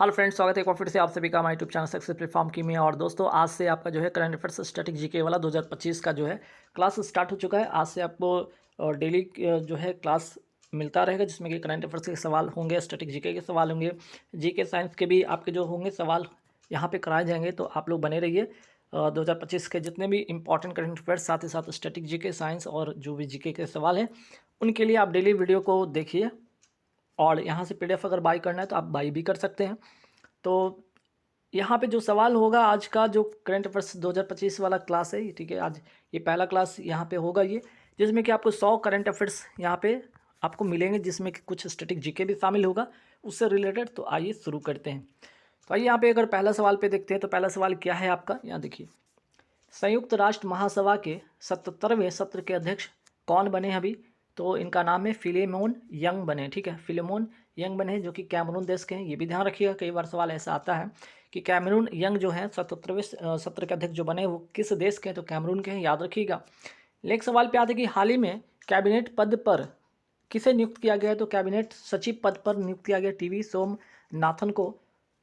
Hello friends, स्वागत है एक बार फिर से आप सभी का हमारे यूट्यूब चैनल सक्सेस प्लेटफॉर्म की में। और दोस्तों, आज से आपका जो है करंट अफेयर्स स्टैटिक जीके वाला 2025 का जो है क्लास स्टार्ट हो चुका है। आज से आपको डेली जो है क्लास मिलता रहेगा, जिसमें कि करंट अफेयर्स के सवाल होंगे, स्टैटिक जीके के सवाल होंगे, जीके साइंस के भी आपके जो होंगे सवाल यहाँ पे कराए जाएंगे। तो आप लोग बने रहिए। 2025 के जितने भी इंपॉर्टेंट करंट अफेयर्स, साथ ही साथ स्टैटिक जीके, साइंस और जो भी जीके के सवाल हैं, उनके लिए आप डेली वीडियो को देखिए। और यहाँ से पीडीएफ अगर बाई करना है तो आप बाई भी कर सकते हैं। तो यहाँ पे जो सवाल होगा आज का, जो करंट अफेयर्स 2025 वाला क्लास है, ठीक है, आज ये पहला क्लास यहाँ पे होगा ये, जिसमें कि आपको 100 करंट अफेयर्स यहाँ पे आपको मिलेंगे, जिसमें कि कुछ स्टैटिक जीके भी शामिल होगा उससे रिलेटेड। तो आइए शुरू करते हैं। तो आइए यहाँ पे अगर पहला सवाल पे देखते हैं तो पहला सवाल क्या है आपका, यहाँ देखिए। संयुक्त राष्ट्र महासभा के 77वें सत्र के अध्यक्ष कौन बने हैं अभी? तो इनका नाम है फिलेमोन यंग बने। ठीक है, फिलेमोन यंग बने, जो कि कैमरून देश के हैं। ये भी ध्यान रखिएगा, कई बार सवाल ऐसा आता है कि कैमरून यंग जो है 77वें सत्र के अध्यक्ष जो बने वो किस देश के हैं? तो कैमरून के हैं, याद रखिएगा। नेक्स्ट सवाल पे आते हैं कि हाल ही में कैबिनेट पद पर किसे नियुक्त किया गया है? तो कैबिनेट सचिव पद पर नियुक्त किया गया टीवी सोमनाथन को।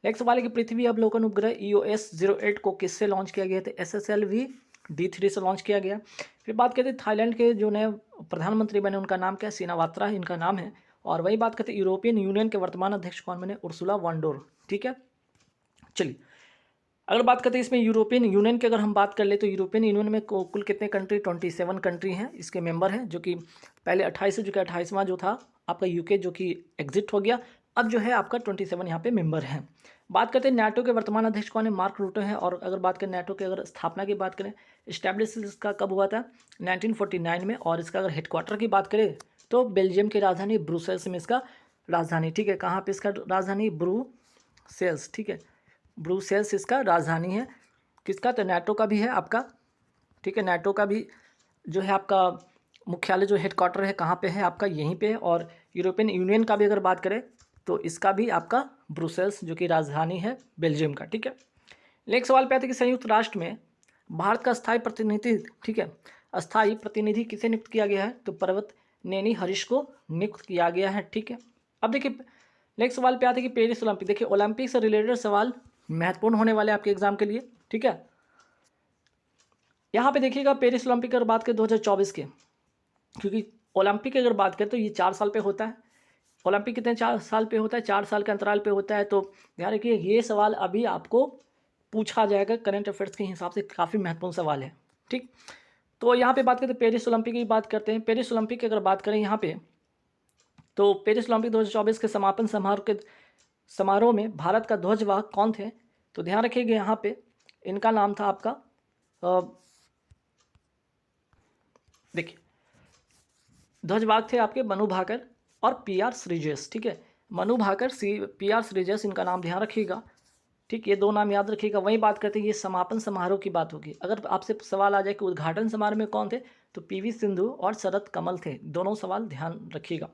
नेक्स्ट सवाल है कि पृथ्वी अवलोकन उपग्रह EOS-08 को किससे लॉन्च किया गया? तो SSLV-D3 से लॉन्च किया गया। फिर बात करते हैं थाईलैंड के जो नए प्रधानमंत्री बने, उनका नाम क्या है? सिनावात्रा इनका नाम है। और वही बात करते हैं यूरोपियन यूनियन के वर्तमान अध्यक्ष कौन बने? Ursula von. ठीक है, चलिए अगर बात करते हैं इसमें यूरोपियन यूनियन की, अगर हम बात कर ले तो यूरोपियन यूनियन में कुल कितने कंट्री? 27 कंट्री हैं इसके मेंबर हैं, जो कि पहले 28 हो चुका है। 28वां जो था आपका यूके, जो कि एग्जिट हो गया। अब जो है आपका 27 यहाँ पे मेंबर हैं। बात करते हैं नाटो के वर्तमान अध्यक्ष कौन है? मार्क रूटे हैं। और अगर बात करें नाटो के, अगर स्थापना की बात करें, इस्टेब्लिश इसका कब हुआ था? 1949 में। और इसका अगर हेडक्वार्टर की बात करें तो बेल्जियम की राजधानी ब्रुसेल्स में इसका राजधानी। ठीक है, कहाँ पे इसका राजधानी? ब्रुसेल्स। ठीक है, ब्रुसेल्स इसका राजधानी है। किसका? तो नाटो का भी है आपका। ठीक है, नाटो का भी जो है आपका मुख्यालय, जो हेडक्वार्टर है, कहाँ पे है आपका? यहीं पे है। और यूरोपियन यूनियन का भी अगर बात करें तो इसका भी आपका ब्रुसेल्स, जो कि राजधानी है बेल्जियम का। ठीक है, नेक्स्ट सवाल पे आते हैं कि संयुक्त राष्ट्र में भारत का स्थायी प्रतिनिधि, ठीक है, अस्थायी प्रतिनिधि किसे नियुक्त किया गया है? तो पर्वत नेनी हरीश को नियुक्त किया गया है। ठीक है, अब देखिए नेक्स्ट सवाल पे आते हैं कि पेरिस ओलंपिक। देखिए ओलंपिक से रिलेटेड सवाल महत्वपूर्ण होने वाले आपके एग्जाम के लिए। ठीक है, यहाँ पे देखिएगा पेरिस ओलंपिक अगर बात करें 2024 के, क्योंकि ओलंपिक की अगर बात करें तो ये 4 साल पे होता है। ओलंपिक कितने 4 साल पे होता है? 4 साल के अंतराल पे होता है। तो ध्यान रखिए, ये सवाल अभी आपको पूछा जाएगा करंट अफेयर्स के हिसाब से, काफ़ी महत्वपूर्ण सवाल है। ठीक, तो यहाँ पे बात करते हैं पेरिस ओलंपिक की बात करते हैं। पेरिस ओलंपिक की अगर बात करें यहाँ पे, तो पेरिस ओलंपिक 2024 के समापन समारोह में भारत का ध्वजवाहक कौन थे? तो ध्यान रखिएगा यहाँ पे इनका नाम था आपका, देखिए ध्वजवाहक थे आपके मनु भाकर और PR श्रीजेश। ठीक है, मनु भाकर, PR श्रीजेश, इनका नाम ध्यान रखिएगा। ठीक, ये 2 नाम याद रखिएगा। वही बात करते हैं, ये समापन समारोह की बात होगी। अगर आपसे सवाल आ जाए कि उद्घाटन समारोह में कौन थे, तो PV सिंधु और शरद कमल थे। दोनों सवाल ध्यान रखिएगा।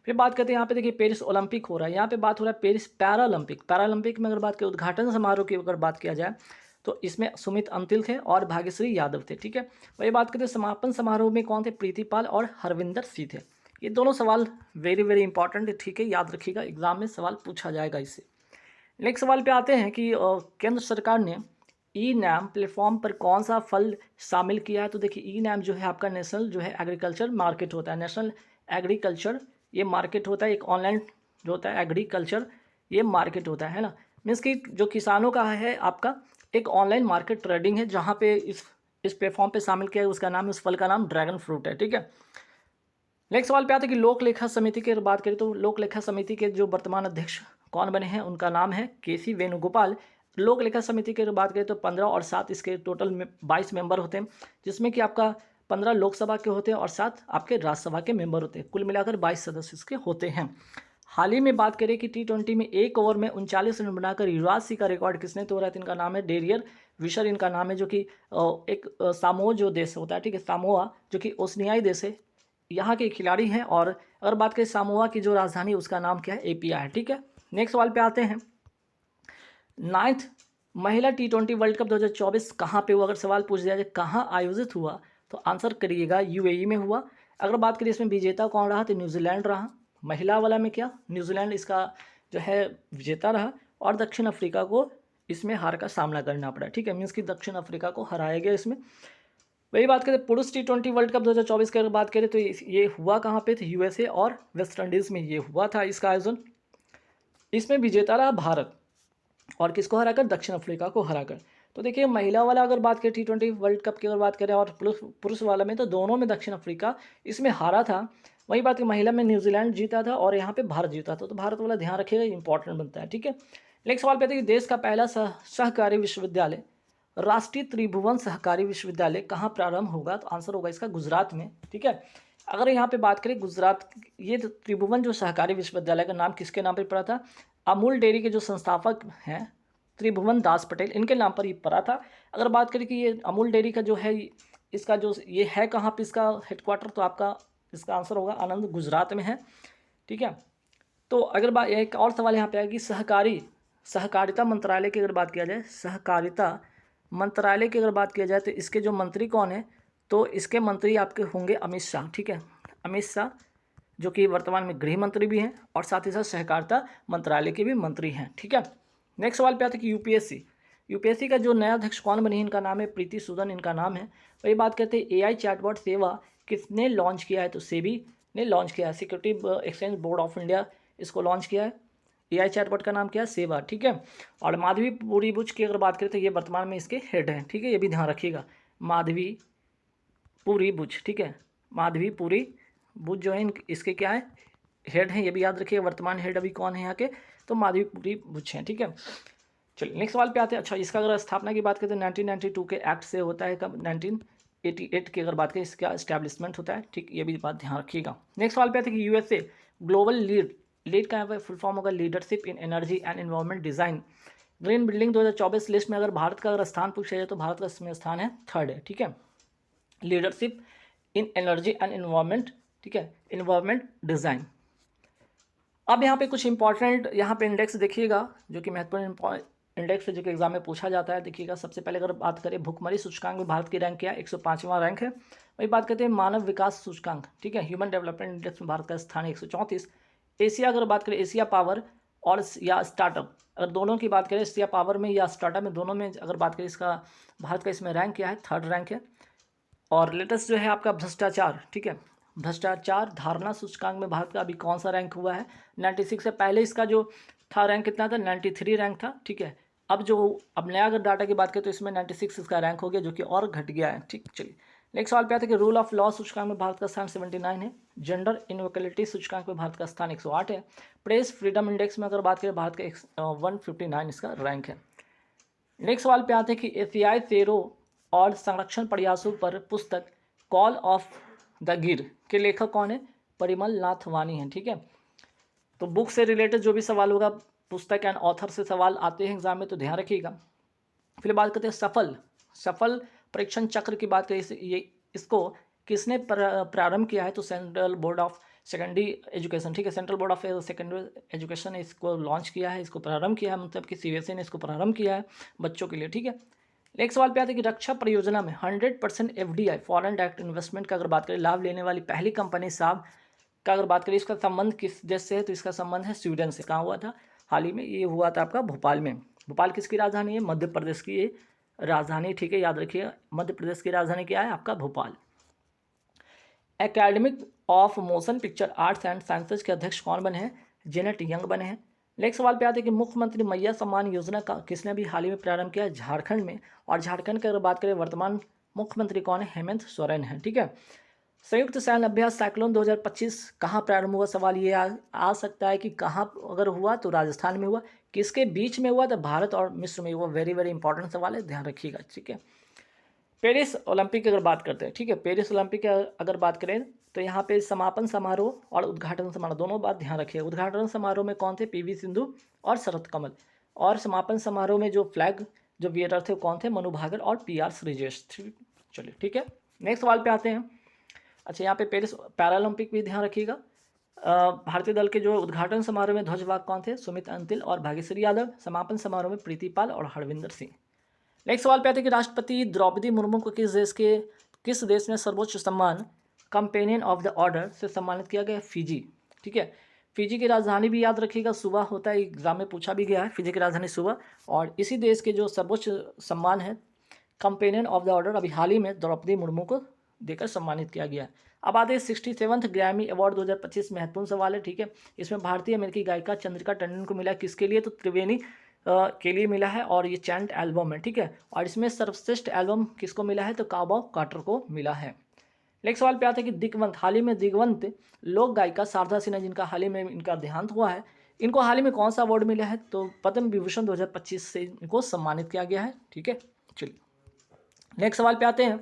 फिर बात करते हैं यहाँ पे, देखिए पेरिस ओलंपिक हो रहा है, यहाँ पे बात हो रहा है पेरिस पैरालंपिक। पैरालंपिक में अगर बात करें उद्घाटन समारोह की अगर बात किया जाए तो इसमें सुमित अंतिल थे और भाग्यश्री यादव थे। ठीक है, वही बात करते हैं समापन समारोह में कौन थे? प्रीतिपाल और हरविंदर सिंह थे। ये दोनों सवाल वेरी वेरी इंपॉर्टेंट है। ठीक है, याद रखिएगा, एग्जाम में सवाल पूछा जाएगा इससे। नेक्स्ट सवाल पे आते हैं कि केंद्र सरकार ने ई नैम प्लेटफॉर्म पर कौन सा फल शामिल किया है? तो देखिए ई नैम जो है आपका नेशनल जो है एग्रीकल्चर मार्केट होता है। नेशनल एग्रीकल्चर ये मार्केट होता है, एक ऑनलाइन जो होता है एग्रीकल्चर ये मार्केट होता है ना। मीन्स कि जो किसानों का है आपका एक ऑनलाइन मार्केट ट्रेडिंग है, जहाँ पे इस प्लेटफॉर्म पे शामिल किया है। उसका नाम, उस फल का नाम ड्रैगन फ्रूट है। ठीक है, नेक्स्ट सवाल पे आते हैं कि लोक लेखा समिति की बात करें तो लोक लेखा समिति के जो वर्तमान अध्यक्ष कौन बने हैं? उनका नाम है KC वेणुगोपाल। लोक लेखा समिति की बात करें तो 15 और 7 इसके टोटल में 22 मेंबर होते हैं, जिसमें कि आपका 15 लोकसभा के होते हैं और 7 आपके राज्यसभा के मेंबर होते हैं। कुल मिलाकर 22 सदस्य इसके होते हैं। हाल ही में बात करें कि T20 में 1 ओवर में 39 रन बनाकर युवराज सिंह का रिकॉर्ड किसने तोड़ा? इनका नाम है डेरियर विशर, इनका नाम है, जो कि एक सामोआ जो देश होता है, ठीक है, सामोआ, जो कि ओसनियाई देश है, यहाँ के खिलाड़ी हैं। और अगर बात करें सामोआ की जो राजधानी, उसका नाम क्या है? एपिया है। ठीक है, नेक्स्ट सवाल पे आते हैं। 9th महिला T20 वर्ल्ड कप 2024 कहाँ पे हुआ? अगर सवाल पूछ दिया जाए कहाँ आयोजित हुआ, तो आंसर करिएगा UAE में हुआ। अगर बात करिए इसमें विजेता कौन रहा, तो न्यूजीलैंड रहा। महिला वाला में क्या? न्यूजीलैंड इसका जो है विजेता रहा। और दक्षिण अफ्रीका को इसमें हार का सामना करना पड़ा। ठीक है, मीन्स कि दक्षिण अफ्रीका को हराया गया इसमें। वही बात करें पुरुष T20 वर्ल्ड कप 2024 की अगर बात करें तो ये हुआ कहाँ पे थे, यूएसए और वेस्ट इंडीज़ में ये हुआ था इसका आयोजन। इसमें विजेता रहा भारत, और किसको हराकर, दक्षिण अफ्रीका को हराकर। तो देखिए महिला वाला अगर बात करें T20 वर्ल्ड कप की अगर बात करें और पुरुष वाला में, तो दोनों में दक्षिण अफ्रीका इसमें हारा था। वही बात कि महिला में न्यूजीलैंड जीता था और यहाँ पे भारत जीता था, तो भारत वाला ध्यान रखिएगा, इंपॉर्टेंट बनता है। ठीक है, नेक्स्ट सवाल पे है कि देश का पहला सहकारी विश्वविद्यालय, राष्ट्रीय त्रिभुवन सहकारी विश्वविद्यालय कहाँ प्रारंभ होगा, तो आंसर होगा इसका गुजरात में। ठीक है, अगर यहाँ पे बात करें गुजरात, ये त्रिभुवन जो सहकारी विश्वविद्यालय का नाम किसके नाम पर पड़ा था, अमूल डेयरी के जो संस्थापक हैं त्रिभुवन दास पटेल, इनके नाम पर ये पड़ा था। अगर बात करें कि ये अमूल डेयरी का जो है इसका जो ये है कहाँ पे इसका हेडक्वार्टर, तो आपका इसका आंसर होगा आनंद, गुजरात में है। ठीक है, तो अगर बात एक और सवाल यहाँ पे आएगी, सहकारिता मंत्रालय की अगर बात किया जाए, सहकारिता मंत्रालय की अगर बात किया जाए तो इसके जो मंत्री कौन है, तो इसके मंत्री आपके होंगे अमित शाह। ठीक है, अमित शाह जो कि वर्तमान में गृह मंत्री भी हैं और साथ ही साथ सहकारिता मंत्रालय के भी मंत्री हैं। ठीक है, नेक्स्ट सवाल पे आते हैं कि यूपीएससी का जो नया अध्यक्ष कौन बनी, इनका नाम है प्रीति सूदन, इनका नाम है। वही बात करते हैं एआई चैटबॉट सेवा किसने लॉन्च किया है, तो सेबी ने लॉन्च किया है, security exchange board of India इसको लॉन्च किया है। एआई चैटबॉट का नाम क्या है, सेवा। ठीक है, और माधवी पुरी बुच की अगर बात करें तो ये वर्तमान में इसके हेड हैं। ठीक है, ये भी ध्यान रखिएगा, माधवी पुरी बुच। ठीक है, माधवी पुरी बुच जो है इसके क्या है, हेड हैं, ये भी याद रखिए। वर्तमान हेड अभी कौन है यहाँ के, तो माधवी पुरी बुच हैं। ठीक है, चलिए नेक्स्ट सवाल पे आते हैं। अच्छा, इसका अगर स्थापना की बात करें तो 1992 के एक्ट से होता है, कब, 1988 की अगर बात करें इसका एस्टैब्लिशमेंट होता है। ठीक, ये भी बात ध्यान रखिएगा। नेक्स्ट सवाल पे आते हैं कि यूएसए ग्लोबल लीड का यहाँ पर फुल फॉर्म होगा leadership in energy and environment design green building 2024 list में अगर भारत का अगर स्थान पूछा जाए तो भारत का इसमें स्थान है 3rd है। ठीक है, leadership in energy and environment. ठीक है, एनवायरमेंट डिज़ाइन। अब यहाँ पे कुछ इंपॉर्टेंट यहाँ पे इंडेक्स देखिएगा जो कि महत्वपूर्ण इंडेक्स है, जो कि एग्जाम में पूछा जाता है। देखिएगा, सबसे पहले अगर बात करें भुखमरी सूचकांक में भारत की रैंक क्या है, 105वां रैंक है। वही बात करते हैं मानव विकास सूचकांक। ठीक है, ह्यूमन डेवलपमेंट इंडेक्स में भारत का स्थान है 134। एशिया अगर बात करें, एशिया पावर और या स्टार्टअप, अगर दोनों की बात करें एशिया पावर में या स्टार्टअप में, दोनों में अगर बात करें इसका भारत का इसमें रैंक क्या है, 3rd रैंक है। और लेटेस्ट जो है आपका भ्रष्टाचार। ठीक है, भ्रष्टाचार धारणा सूचकांक में भारत का अभी कौन सा रैंक हुआ है, 96 से पहले इसका जो था रैंक कितना था, 93 रैंक था। ठीक है, अब नया अगर डाटा की बात करें तो इसमें 96 इसका रैंक हो गया, जो कि और घट गया है। ठीक, चलिए नेक्स्ट सवाल पे आते हैं कि रूल ऑफ लॉ सूचकांक में भारत का स्थान 79 है। जेंडर इनइक्वालिटी सूचकांक में भारत का स्थान 108 है। प्रेस फ्रीडम इंडेक्स में अगर बात करें भारत का 159 इसका रैंक है। नेक्स्ट सवाल पे आते हैं कि एशियाई शेरों और संरक्षण प्रयासों पर पुस्तक कॉल ऑफ द गिर के लेखक कौन है, परिमल नाथ वानी है। ठीक है, तो बुक से रिलेटेड जो भी सवाल होगा, पुस्तक एंड ऑथर से सवाल आते हैं एग्जाम में, तो ध्यान रखिएगा। फिर बात करते हैं सफल परीक्षण चक्र की बात करें, इसको किसने प्रारंभ किया है, तो central board of secondary education. ठीक है, central board of secondary education ने इसको लॉन्च किया है, इसको प्रारंभ किया है, मतलब कि सीबीएसई ने इसको प्रारंभ किया है बच्चों के लिए। ठीक है, नेक्स्ट सवाल पे आते हैं कि रक्षा परियोजना में 100% FDI फॉरेन डायरेक्ट इन्वेस्टमेंट का अगर बात करें लाभ लेने वाली पहली कंपनी साहब का अगर बात करें, इसका संबंध किस देश से है, तो इसका संबंध है स्वीडन से। कहाँ हुआ था, हाल ही में ये हुआ था आपका भोपाल में। भोपाल किसकी राजधानी है, मध्य प्रदेश की ये राजधानी। ठीक है, याद रखिए मध्य प्रदेश की राजधानी क्या है आपका, Bhopal. Academic of motion picture arts and sciences के अध्यक्ष कौन बने हैं, जेनेट यंग बने हैं। नेक्स्ट सवाल पे आते हैं कि मुख्यमंत्री मैया सम्मान योजना का किसने भी हाल ही में प्रारंभ किया, झारखंड में। और झारखंड की अगर बात करें वर्तमान मुख्यमंत्री कौन है, हेमंत सोरेन है। ठीक है, संयुक्त सैन्य अभ्यास साइक्लोन 2025 कहाँ प्रारंभ हुआ, सवाल ये आ सकता है कि कहाँ अगर हुआ, तो राजस्थान में हुआ। किसके बीच में हुआ, तो भारत और मिस्र में हुआ। वेरी वेरी इंपॉर्टेंट सवाल है, ध्यान रखिएगा। ठीक है, पेरिस ओलंपिक की अगर बात करते हैं, ठीक है, पेरिस ओलंपिक की अगर बात करें तो यहाँ पे समापन समारोह और उद्घाटन समारोह दोनों बात ध्यान रखिए। उद्घाटन समारोह में कौन थे, PV सिंधु और शरत कमल। और समापन समारोह में जो फ्लैग जो वियरर थे कौन थे, मनु भाकर और PR श्रीजेश। चलिए ठीक है, नेक्स्ट सवाल पे आते हैं। अच्छा, यहाँ पे पेरिस पैरालंपिक भी ध्यान रखिएगा। भारतीय दल के जो उद्घाटन समारोह में ध्वजवाहक कौन थे, सुमित अंतिल और भाग्यश्री यादव। समापन समारोह में प्रीति पाल और हरविंदर सिंह। नेक्स्ट सवाल पे आते हैं कि राष्ट्रपति द्रौपदी मुर्मू को किस देश में सर्वोच्च सम्मान कंपेनियन ऑफ द ऑर्डर से सम्मानित किया गया, फिजी। ठीक है, फिजी की राजधानी भी याद रखिएगा, सुबह होता है, एग्जाम में पूछा भी गया है, फिजी की राजधानी सुबह। और इसी देश के जो सर्वोच्च सम्मान है कंपेनियन ऑफ द ऑर्डर, अभी हाल ही में द्रौपदी मुर्मू को देकर सम्मानित किया गया है। अब आते हैं 67th ग्रैमी अवार्ड 2025, महत्वपूर्ण सवाल है, ठीक है। इसमें भारतीय अमेरिकी गायिका चंद्रिका टंडन को मिला, किसके लिए, तो त्रिवेणी के लिए मिला है, और ये चैंट एल्बम है, ठीक है। और इसमें सर्वश्रेष्ठ एल्बम किसको मिला है, तो काबा कार्टर को मिला है। नेक्स्ट सवाल पे आते हैं कि दिग्वंत, हाल ही में दिग्वंत लोक गायिका शारदा सिन्हा, जिनका हाल ही में इनका देहांत हुआ है, इनको हाल ही में कौन सा अवार्ड मिला है, तो पद्म विभूषण 2025 से इनको सम्मानित किया गया है, ठीक है। चलिए नेक्स्ट सवाल पे आते हैं।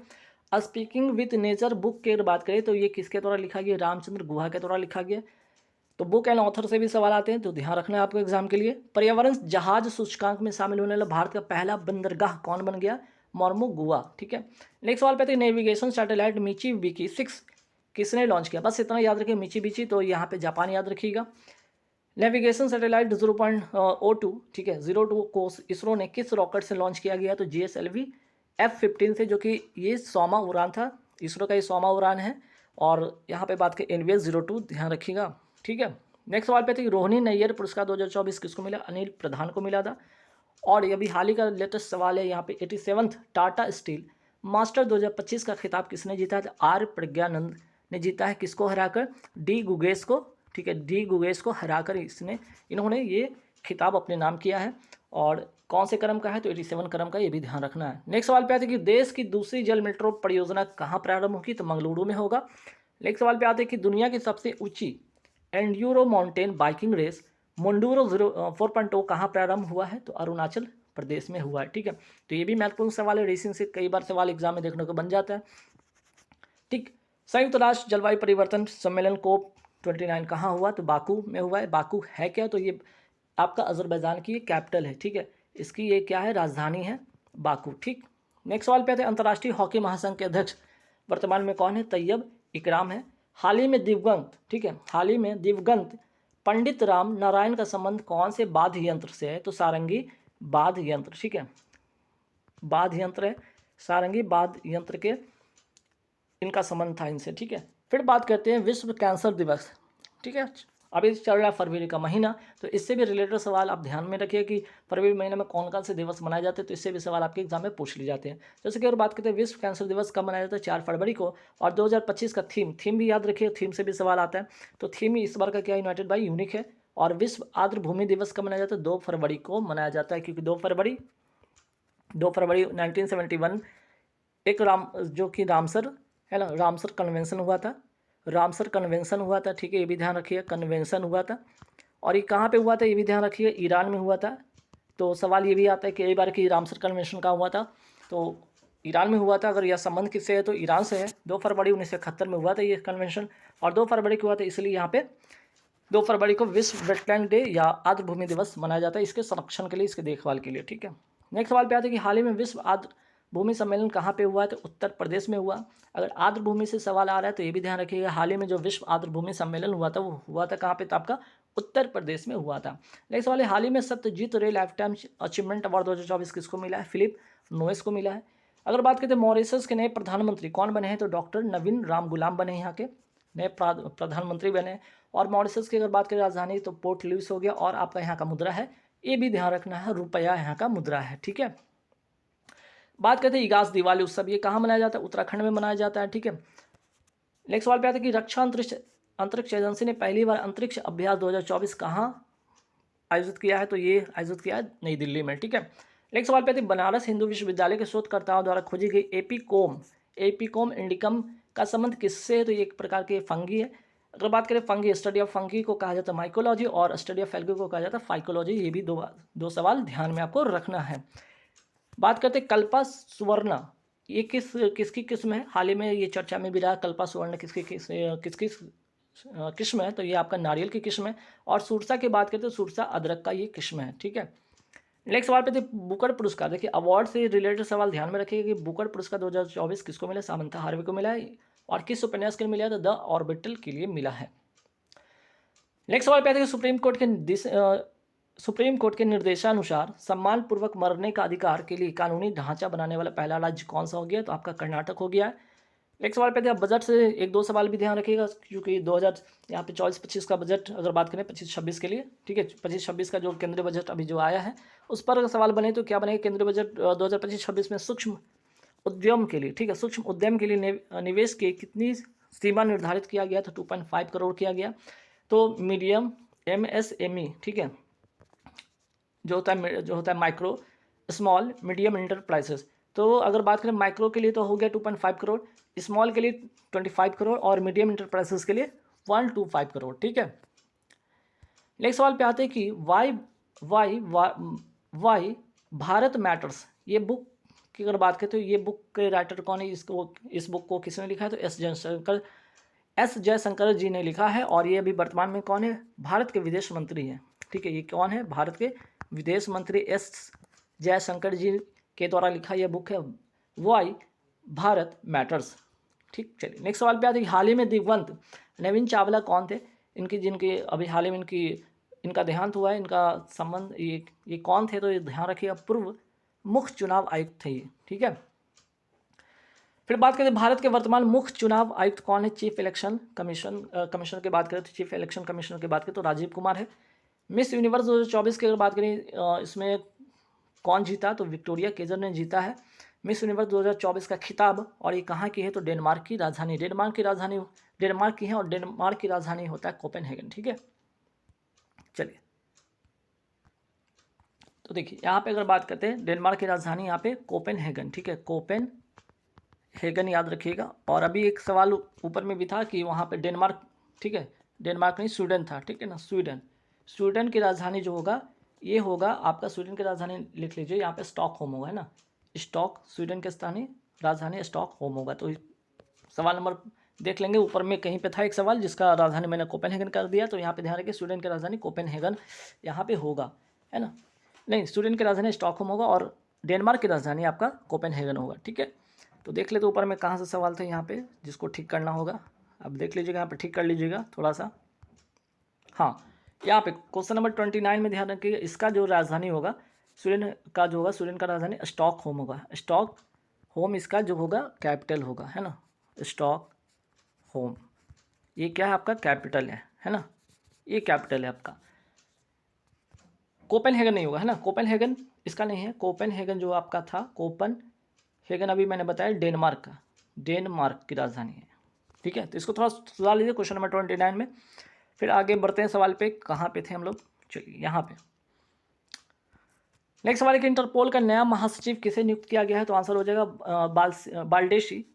स्पीकिंग विथ नेचर बुक की अगर बात करें तो ये किसके द्वारा लिखा गया, रामचंद्र गुहा के द्वारा लिखा गया। तो बुक एंड ऑथर से भी सवाल आते हैं, तो ध्यान रखना है आपको एग्जाम के लिए। पर्यावरण जहाज सूचकांक में शामिल होने वाला भारत का पहला बंदरगाह कौन बन गया, मोर्मुगुआ, ठीक है। नेक्स्ट सवाल पे आते हैं, नेविगेशन सैटेलाइट मिचिबिकी 6 किसने लॉन्च किया, बस इतना याद रखिए, मिचिबिची, तो यहाँ पे जापान याद रखिएगा। नेविगेशन सैटेलाइट 0.02, ठीक है, 02 को इसरो ने किस रॉकेट से लॉन्च किया गया, तो GSLV F-15 से, जो कि ये 100वां उड़ान था, इसरो का ये 100वां उड़ान है। और यहाँ पे बात करें NVS-02, ध्यान रखिएगा, ठीक है। नेक्स्ट सवाल पे थी, रोहिणी नैयर पुरस्कार 2024 किसको मिला, अनिल प्रधान को मिला था। और ये भी हाल ही का लेटेस्ट सवाल है यहाँ पे, 87th टाटा स्टील मास्टर 2025 का खिताब किसने जीता है, आर प्रज्ञानंद ने जीता है, किसको हराकर, डी गुगेश को, ठीक है, डी गुगेश को हराकर इन्होंने ये खिताब अपने नाम किया है। और कौन से क्रम का है, तो 87 क्रम का, ये भी ध्यान रखना है। नेक्स्ट सवाल पे आते हैं कि देश की दूसरी जल मेट्रो परियोजना कहाँ प्रारंभ होगी, तो मंगलुरु में होगा। नेक्स्ट सवाल पे आते हैं कि दुनिया की सबसे ऊंची एंड्यूरो माउंटेन बाइकिंग रेस मोंडूरो 4.0 कहाँ प्रारंभ हुआ है, तो अरुणाचल प्रदेश में हुआ है, ठीक है। तो ये भी महत्वपूर्ण सवाल है, रेसिंग से कई बार सवाल एग्जाम में देखने को बन जाता है, ठीक। संयुक्त राष्ट्र जलवायु परिवर्तन सम्मेलन COP29 कहाँ हुआ, तो बाकू में हुआ है। बाकू है क्या, तो ये आपका अजरबैजान की कैपिटल है, ठीक है, इसकी ये क्या है, राजधानी है बाकू, ठीक। नेक्स्ट सवाल पे आते हैं, अंतर्राष्ट्रीय हॉकी महासंघ के अध्यक्ष वर्तमान में कौन है, तैयब इकराम है। हाल ही में दिवंगत, ठीक है, हाल ही में दिवंगत पंडित राम नारायण का संबंध कौन से वाद्य यंत्र से है, तो सारंगी वाद्य यंत्र, ठीक है, वाद्य यंत्र है, सारंगी वाद्य यंत्र के इनका संबंध था इनसे, ठीक है। फिर बात करते हैं विश्व कैंसर दिवस, ठीक है। अभी चल रहा है फरवरी का महीना, तो इससे भी रिलेटेड सवाल आप ध्यान में रखिए कि फरवरी महीने में कौन कौन से दिवस मनाए जाते हैं, तो इससे भी सवाल आपके एग्जाम में पूछ लिए जाते हैं। जैसे कि अगर बात करते हैं विश्व कैंसर दिवस कब मनाया जाता है, 4 फरवरी को। और 2025 का थीम भी याद रखिए, थीम से भी सवाल आता है। तो थीम इस बार का क्या, यूनाइटेड बाई यूनिक है। और विश्व आर्द्र भूमि दिवस कब मनाया जाता है, 2 फरवरी को मनाया जाता है, क्योंकि 2 फरवरी 1971 एक जो कि रामसर है ना, रामसर कन्वेंशन हुआ था, रामसर कन्वेंशन हुआ था, ठीक है, ये भी ध्यान रखिए, कन्वेंशन हुआ था। और ये कहाँ पे हुआ था, ये भी ध्यान रखिए, ईरान में हुआ था। तो सवाल ये भी आता है कि कई बार कि रामसर कन्वेंशन कहाँ हुआ था, तो ईरान में हुआ था। अगर यह संबंध किससे है, तो ईरान से है। 2 फरवरी 1971 में हुआ था ये कन्वेंशन, और 2 फरवरी को हुआ था, इसलिए यहाँ पे 2 फरवरी को विश्व वेटलैंड डे या आर्द्र भूमि दिवस मनाया जाता है, इसके संरक्षण के लिए, इसके देखभाल के लिए, ठीक है। नेक्स्ट सवाल पे आते हैं कि हाल ही में विश्व आर्द्र भूमि सम्मेलन कहाँ पे हुआ है, तो उत्तर प्रदेश में हुआ। अगर आर्द्र भूमि से सवाल आ रहा है तो ये भी ध्यान रखिएगा, हाल ही में जो विश्व आर्द्र भूमि सम्मेलन हुआ था, वो हुआ था कहाँ पे, तो आपका उत्तर प्रदेश में हुआ था। नेक्स्ट सवाल है, हाल ही में सत्यजीत रे लाइफ टाइम अचीवमेंट अवार्ड 2024 किसको मिला है, फिलिप नोएस को मिला है। अगर बात करते हैं मॉरिशस के नए प्रधानमंत्री कौन बने हैं, तो डॉक्टर नवीन राम गुलाम बने, यहाँ के नए प्रधानमंत्री बने। और मॉरिशस की अगर बात करें राजधानी, तो पोर्ट लुइस हो गया। और आपका यहाँ का मुद्रा है, ये भी ध्यान रखना है, रुपया यहाँ का मुद्रा है, ठीक है। बात करते हैं इगास दिवाली उत्सव, ये कहाँ मनाया जाता है, उत्तराखंड में मनाया जाता है, ठीक है। नेक्स्ट सवाल पे आता है कि रक्षा अंतरिक्ष एजेंसी ने पहली बार अंतरिक्ष अभ्यास 2024 कहाँ आयोजित किया है, तो ये आयोजित किया है नई दिल्ली में, ठीक है। नेक्स्ट सवाल पे आते हैं बनारस हिंदू विश्वविद्यालय के शोधकर्ताओं द्वारा खोजी गई एपीकोम इंडिकम का संबंध किससे है, तो ये एक प्रकार के फंगी है। अगर बात करें फंगी, स्टडी ऑफ फंगी को कहा जाता है माइकोलॉजी, और स्टडी ऑफ फैल्गी को कहा जाता है फाइकोलॉजी। ये भी दो सवाल ध्यान में आपको रखना है। बात करते हैं कल्पा सुवर्णा, ये किसकी किस्म है, हाल ही में ये चर्चा में भी रहा, कल्पा सुवर्ण किसकी किस्म है, तो ये आपका नारियल की किस्म है। और सुरसा की बात करते हैं, सुरसा अदरक का ये किस्म है, ठीक है। नेक्स्ट सवाल पे थे बुकर पुरस्कार, देखिए अवार्ड से रिलेटेड सवाल ध्यान में रखिएगा कि बुकर पुरस्कार 2024 किसको मिला, सामंथा हार्वे को मिला है। और किस उपन्यास के लिए मिला है, तो द ऑर्बिटल के लिए मिला है। नेक्स्ट सवाल पे आते हैं सुप्रीम कोर्ट के निर्देशानुसार सम्मानपूर्वक मरने का अधिकार के लिए कानूनी ढांचा बनाने वाला पहला राज्य कौन सा हो गया, तो आपका कर्नाटक हो गया है। एक सवाल पे थे, अब बजट से एक दो सवाल भी ध्यान रखिएगा, क्योंकि 2000 यहाँ पे 24-25 का बजट अगर बात करें 25-26 के लिए, ठीक है, 25-26 का जो केंद्रीय बजट अभी जो आया है उस पर अगर सवाल बने तो क्या बनेगा, केंद्रीय बजट 2025-26 में सूक्ष्म उद्यम के लिए, ठीक है, सूक्ष्म उद्यम के लिए निवेश की कितनी सीमा निर्धारित किया गया, तो 2.5 करोड़ किया गया। तो मीडियम MSME, ठीक है, जो होता है माइक्रो स्मॉल मीडियम इंटरप्राइजेस, तो अगर बात करें माइक्रो के लिए तो हो गया 2.5 करोड़, स्मॉल के लिए 25 करोड़ और मीडियम इंटरप्राइजेस के लिए 125 करोड़, ठीक है। नेक्स्ट सवाल पे आते हैं कि वाई भारत मैटर्स, ये बुक की अगर बात करें तो ये बुक के राइटर कौन है, इस बुक को किसने लिखा है, तो एस जयशंकर जी ने लिखा है, और ये अभी वर्तमान में कौन है, भारत के विदेश मंत्री हैं, ठीक है, ये कौन है, भारत के विदेश मंत्री एस जयशंकर जी के द्वारा लिखा यह बुक है, वाई भारत मैटर्स, ठीक। चलिए नेक्स्ट सवाल पे आते हैं, हाल ही में दिवंगत नवीन चावला कौन थे, इनके अभी हाल ही में इनका देहांत हुआ है, इनका संबंध ये कौन थे, तो ये ध्यान रखिएगा, पूर्व मुख्य चुनाव आयुक्त थे ये, ठीक है। फिर बात करें भारत के वर्तमान मुख्य चुनाव आयुक्त कौन है, चीफ इलेक्शन कमिश्नर की बात करें तो चीफ इलेक्शन कमिश्नर की बात करें तो राजीव कुमार है। मिस यूनिवर्स 2024 की अगर बात करें इसमें कौन जीता, तो विक्टोरिया केजर ने जीता है मिस यूनिवर्स 2024 का खिताब, और ये कहाँ की है, तो डेनमार्क की राजधानी डेनमार्क की है, और डेनमार्क की राजधानी होता है कोपेनहेगन, ठीक है। चलिए तो देखिए यहाँ पे अगर बात करते हैं डेनमार्क की राजधानी यहाँ पे कोपेनहेगन, ठीक है, कोपेनहेगन याद रखिएगा। और अभी एक सवाल ऊपर में भी था कि वहाँ पे डेनमार्क, ठीक है, डेनमार्क नहीं स्वीडन था, ठीक है ना, स्वीडन की राजधानी जो होगा ये होगा आपका, स्वीडन की राजधानी लिख लीजिए यहाँ पे स्टॉकहोम होगा, है ना, स्वीडन के स्थानीय राजधानी स्टॉकहोम होगा। तो सवाल नंबर देख लेंगे, ऊपर में कहीं पे था एक सवाल जिसका राजधानी मैंने कोपेनहेगन कर दिया, तो यहाँ पे ध्यान रखिए स्वीडन की राजधानी कोपेनहेगन यहाँ पे होगा, है ना, नहीं स्वीडन की राजधानी स्टॉकहोम होगा और डेनमार्क की राजधानी आपका कोपेनहेगन होगा, ठीक है। तो देख ले तो ऊपर में कहाँ से सवाल था यहाँ पे जिसको ठीक करना होगा, अब देख लीजिएगा यहाँ पे ठीक कर लीजिएगा थोड़ा सा। हाँ, यहाँ पे क्वेश्चन नंबर 29 में ध्यान रखिएगा, इसका जो राजधानी होगा स्वीडन का जो होगा, स्वीडन का राजधानी स्टॉकहोम होगा, स्टॉकहोम इसका जो होगा कैपिटल होगा, है ना, स्टॉकहोम ये क्या है आपका कैपिटल है ना, ये कैपिटल है आपका। कोपेनहेगन नहीं होगा, है ना, कोपेनहेगन इसका नहीं है, कोपेनहेगन जो आपका था कोपेनहेगन अभी मैंने बताया डेनमार्क की राजधानी है, ठीक है। तो इसको थोड़ा सुधार लीजिए क्वेश्चन नंबर 29 में। फिर आगे बढ़ते हैं सवाल पे, कहाँ पे थे हम लोग, चलिए यहाँ पे नेक्स्ट सवाल है कि इंटरपोल का नया महासचिव किसे नियुक्त किया गया है, तो आंसर हो जाएगा बाल्डेशी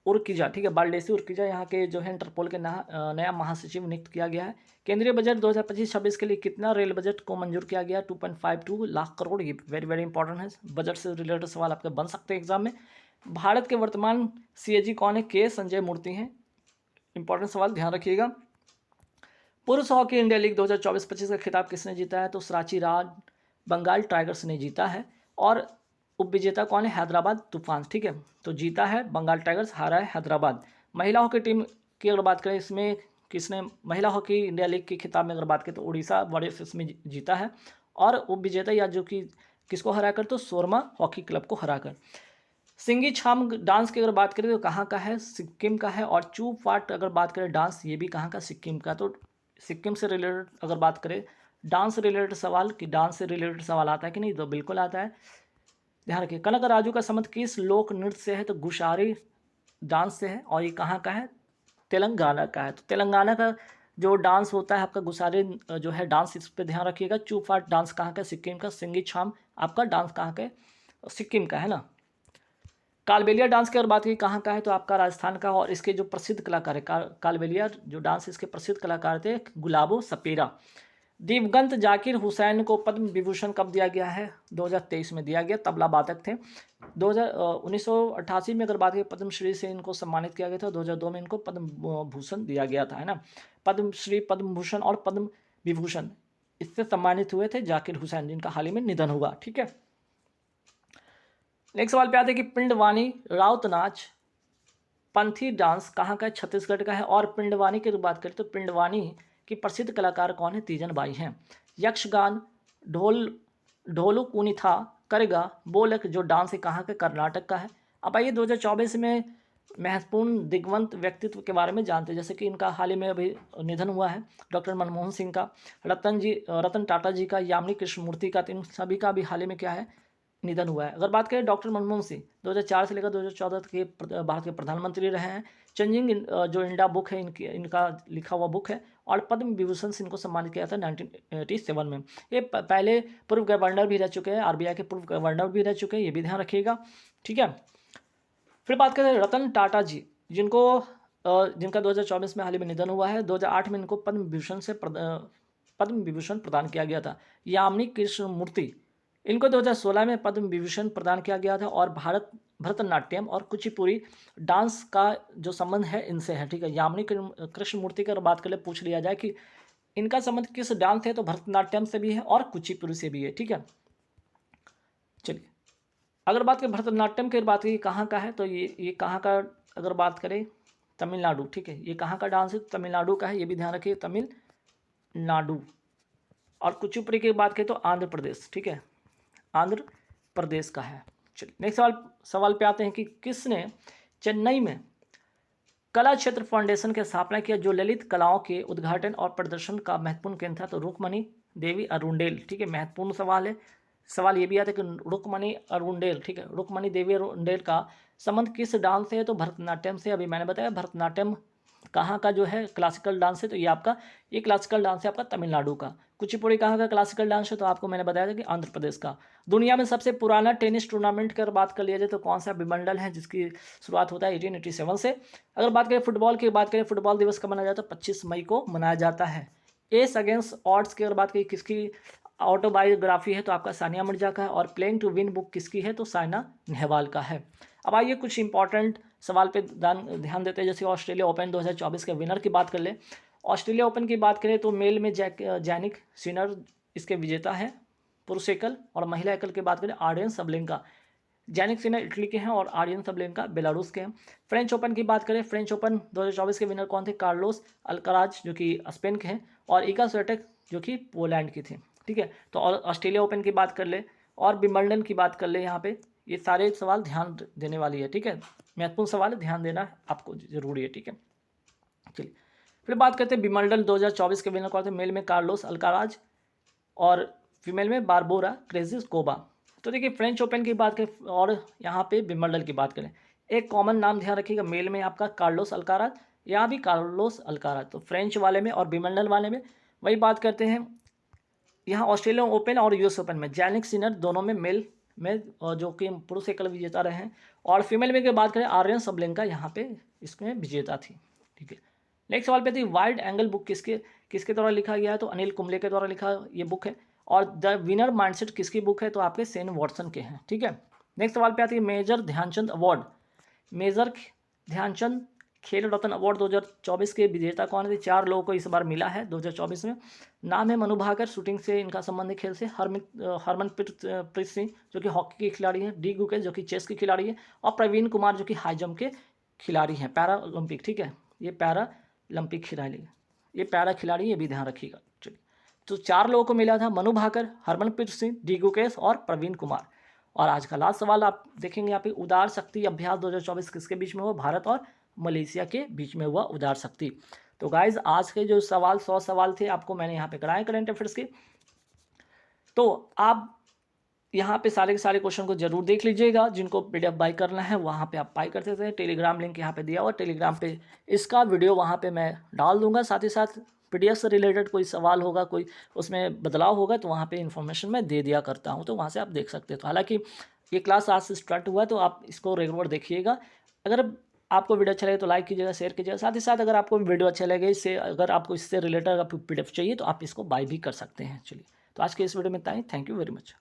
उर्किजा, ठीक है, बाल्डेशी उर्किजा यहाँ के जो है इंटरपोल के नया महासचिव नियुक्त किया गया है। केंद्रीय बजट 2025-26 के लिए कितना रेल बजट को मंजूर किया गया, 2.52 लाख करोड़, ये वेरी वेरी इंपॉर्टेंट है, बजट से रिलेटेड सवाल आपके बन सकते हैं एग्जाम में। भारत के वर्तमान CAG कौन है, के संजय मूर्ति हैं, इंपॉर्टेंट सवाल ध्यान रखिएगा। पुरुष हॉकी इंडिया लीग 2024-25 का खिताब किसने जीता है, तो सराची राज बंगाल टाइगर्स ने जीता है, और उपविजेता कौन है, हैदराबाद तूफान, ठीक है, तो जीता है बंगाल टाइगर्स, हारा है हैदराबाद। महिला हॉकी टीम की अगर बात करें इसमें किसने महिला हॉकी इंडिया लीग के खिताब में अगर बात करें तो उड़ीसा वारियर्स में जीता है, और उपविजेता या जो कि किसको हराकर, तो सोरमा हॉकी क्लब को हराकर। सिंगी छाम डांस की अगर बात करें तो कहाँ का है, सिक्किम का है, और चू पाट अगर बात करें डांस ये भी कहाँ का, सिक्किम का। तो सिक्किम से रिलेटेड अगर बात करें डांस से रिलेटेड सवाल, कि डांस से रिलेटेड सवाल आता है कि नहीं, तो बिल्कुल आता है, ध्यान रखिए। कनक राजू का संबंध किस लोक नृत्य से है, तो गुशारी डांस से है, और ये कहाँ का है, तेलंगाना का है। तो तेलंगाना का जो डांस होता है आपका गुशारी जो है डांस, इस पर ध्यान रखिएगा। चूफाट डांस कहाँ का, सिक्किम का। सिंगी छाम आपका डांस कहाँ का, सिक्किम का, है ना। कालबेलिया डांस की अगर बात की कहाँ का है, तो आपका राजस्थान का, और इसके जो प्रसिद्ध कलाकार है कालबेलिया जो डांस इसके प्रसिद्ध कलाकार थे गुलाबो सपेरा। दिवंगत जाकिर हुसैन को पद्म विभूषण कब दिया गया है, 2023 में दिया गया, तबला वादक थे। 1988 में अगर बात करें पद्मश्री से इनको सम्मानित किया गया था, 2002 में इनको पद्म भूषण दिया गया था, है ना। पद्मश्री, पद्म भूषण और पद्म विभूषण इससे सम्मानित हुए थे जाकिर हुसैन, जिनका हाल ही में निधन हुआ, ठीक है। नेक्स्ट सवाल पे आते हैं कि पिंडवानी राउत नाच पंथी डांस कहाँ का है, छत्तीसगढ़ का है। और पिंडवानी की बात करें तो पिंडवानी की प्रसिद्ध कलाकार कौन है, तीजन बाई हैं। यक्षगान, ढोलू कुनिथा, करगा, बोलक जो डांस है कहाँ का, कर्नाटक का है। अब आइए 2024 में महत्वपूर्ण दिग्वंत व्यक्तित्व के बारे में जानते हैं, जैसे कि इनका हाल ही में अभी निधन हुआ है, डॉक्टर मनमोहन सिंह का, रतन टाटा जी का, यामिनी कृष्णमूर्ति का, तो इन सभी का भी हाल ही में क्या है, निधन हुआ है। अगर बात करें डॉक्टर मनमोहन सिंह 2004 से लेकर 2014 तक ये भारत के प्रधानमंत्री रहे हैं। चेंजिंग जो इंडिया बुक है इनका लिखा हुआ बुक है, और पद्म विभूषण से इनको सम्मानित किया था 1987 में। ये पहले पूर्व गवर्नर भी रह चुके हैं, आरबीआई के पूर्व गवर्नर भी रह चुके हैं, ये भी ध्यान रखिएगा, ठीक है। फिर बात करें रतन टाटा जी, जिनका 2024 में हाल ही में निधन हुआ है। 2008 में इनको पद्म विभूषण प्रदान किया गया था। यामिनी कृष्णमूर्ति, इनको 2016 में पद्म विभूषण प्रदान किया गया था, और भरतनाट्यम और कुचिपुड़ी डांस का जो संबंध है इनसे है, ठीक है। यामिनी कृष्णमूर्ति की अगर बात करें, पूछ लिया जाए कि इनका संबंध किस डांस है, तो भरतनाट्यम से भी है और कुचिपुड़ी से भी है, ठीक है। चलिए, अगर बात करें भरतनाट्यम की बात करें कहाँ का है, तो ये कहाँ का, अगर बात करें तमिलनाडु, ठीक है। ये कहाँ का डांस है, तमिलनाडु का है, ये भी ध्यान रखिए, तमिलनाडु। और कुचिपुड़ी की बात करें तो आंध्र प्रदेश, ठीक है, आंध्र प्रदेश का है। चलिए, नेक्स्ट सवाल पे आते हैं कि किसने चेन्नई में कला क्षेत्र फाउंडेशन की स्थापना किया, जो ललित कलाओं के उद्घाटन और प्रदर्शन का महत्वपूर्ण केंद्र था, तो रुक्मणी देवी अरुंडेल, ठीक है। महत्वपूर्ण सवाल है। सवाल ये भी आता है कि रुक्मणी अरुंडेल, ठीक है, रुक्मणी देवी अरुंडेल का संबंध किस डांस से है, तो भरतनाट्यम से। अभी मैंने बताया भरतनाट्यम कहाँ का जो है क्लासिकल डांस है, तो ये क्लासिकल डांस है आपका तमिलनाडु का। कुचिपुड़ी कहाँ का क्लासिकल डांस है, तो आपको मैंने बताया था कि आंध्र प्रदेश का। दुनिया में सबसे पुराना टेनिस टूर्नामेंट की अगर बात कर लिया जाए तो कौन सा विंबलडन है, जिसकी शुरुआत होता है 1887 से। अगर बात करें फुटबॉल की, बात करें फुटबॉल दिवस कब मनाया जाता है, 25 मई को मनाया जाता है। एस अगेंस्ट ऑड्स की अगर बात करें किसकी ऑटोबायोग्राफी है, तो आपका सानिया मिर्जा का है। और प्लेइंग टू विन बुक किसकी है, तो साइना नेहवाल का है। अब आइए कुछ इंपॉर्टेंट सवाल पे ध्यान देते हैं। जैसे ऑस्ट्रेलिया ओपन 2024 के विनर की बात कर ले। ऑस्ट्रेलिया ओपन की बात करें तो मेल में जैनिक सिनर इसके विजेता है, पुरुष एकल। और महिला एकल की बात करें Aryna Sabalenka. Jannik Sinner Italy के हैं और आर्यन सबलेंका बेलारूस के हैं। फ्रेंच ओपन की बात करें, फ्रेंच ओपन 2024 के विनर कौन थे, कार्लोस अल्काराज जो कि स्पेन के हैं, और इगा स्विएटेक जो कि पोलैंड की थी, ठीक है। तो ऑस्ट्रेलिया ओपन की बात कर ले और विंबलडन की बात कर ले, यहाँ पे ये सारे सवाल ध्यान देने वाली है, ठीक है। महत्वपूर्ण सवाल है, ध्यान देना आपको जरूरी है, ठीक है। चलिए, फिर बात करते हैं विंबलडन 2024 के विनर कौन थे। मेल में कार्लोस अल्काराज और फीमेल में बारबोरा क्रेजिकोवा। तो देखिए, फ्रेंच ओपन की बात करें और यहाँ पे विंबलडन की बात करें, एक कॉमन नाम ध्यान रखिएगा। मेल में आपका कार्लोस अल्काराज, यहाँ भी कार्लोस अल्काराज। तो फ्रेंच वाले में और विंबलडन वाले में वही बात करते हैं। यहाँ ऑस्ट्रेलियन ओपन और यूएस ओपन में जैनिक सिनर दोनों में मेल में जो कि पुरुष एकल विजेता रहे हैं, और फीमेल में की बात करें आर्यन सबलेंका यहाँ पे इसमें विजेता थी, ठीक है। नेक्स्ट सवाल पे थी वाइड एंगल बुक किसके द्वारा लिखा गया है, तो अनिल कुंबले के द्वारा लिखा ये बुक है। और द विनर माइंडसेट किसकी बुक है, तो आपके सेन वॉटसन के हैं, ठीक है। नेक्स्ट सवाल पे आती है major Dhyanchand award. Major Dhyanchand Khel Ratna award 2024 के विजेता कौन थे, 4 लोगों को इस बार मिला है 2024 में। नाम है मनु भाकर, शूटिंग से इनका संबंध है, खेल से हरमनप्रीत सिंह जो कि हॉकी के खिलाड़ी हैं, डी गुकेश जो कि चेस के खिलाड़ी हैं, और प्रवीण कुमार जो कि हाई जंप के खिलाड़ी हैं, पैरा ओलंपिक, ठीक है। ये पैरा ओलंपिक खिलाड़ी, ये पैरा खिलाड़ी, ये भी ध्यान रखिएगा। चलिए, तो 4 लोगों को मिला था, मनु भाकर, हरमनप्रीत सिंह, डी गुकेश और प्रवीण कुमार। और आज का लास्ट सवाल आप देखेंगे यहाँ पे, उदार शक्ति अभ्यास 2024 किसके बीच में हुआ, भारत और मलेशिया के बीच में हुआ उदार शक्ति। तो गाइज, आज के जो सवाल 100 सवाल थे आपको मैंने यहाँ पे कराए करंट अफेयर्स के। तो आप यहाँ पे सारे के सारे क्वेश्चन को जरूर देख लीजिएगा। जिनको पीडीएफ बाय करना है वहाँ पे आप बाय कर सकते हैं। टेलीग्राम लिंक यहाँ पे दिया हुआ, टेलीग्राम पे इसका वीडियो वहाँ पे मैं डाल दूंगा। साथ ही साथ पीडीएफ से रिलेटेड कोई सवाल होगा, कोई उसमें बदलाव होगा, तो वहाँ पे इन्फॉर्मेशन मैं दे दिया करता हूँ, तो वहाँ से आप देख सकते हैं। तो हालांकि ये क्लास आज से स्टार्ट हुआ है, तो आप इसको रेगुलर देखिएगा। अगर आपको वीडियो अच्छा लगे तो लाइक कीजिएगा, शेयर कीजिएगा। साथ ही साथ अगर आपको वीडियो अच्छा लगे, इससे अगर आपको इससे रिलेटेड पीडीएफ चाहिए तो आप इसको बाय भी कर सकते हैं। चलिए, तो आज के इस वीडियो में इतना ही। Thank you very much.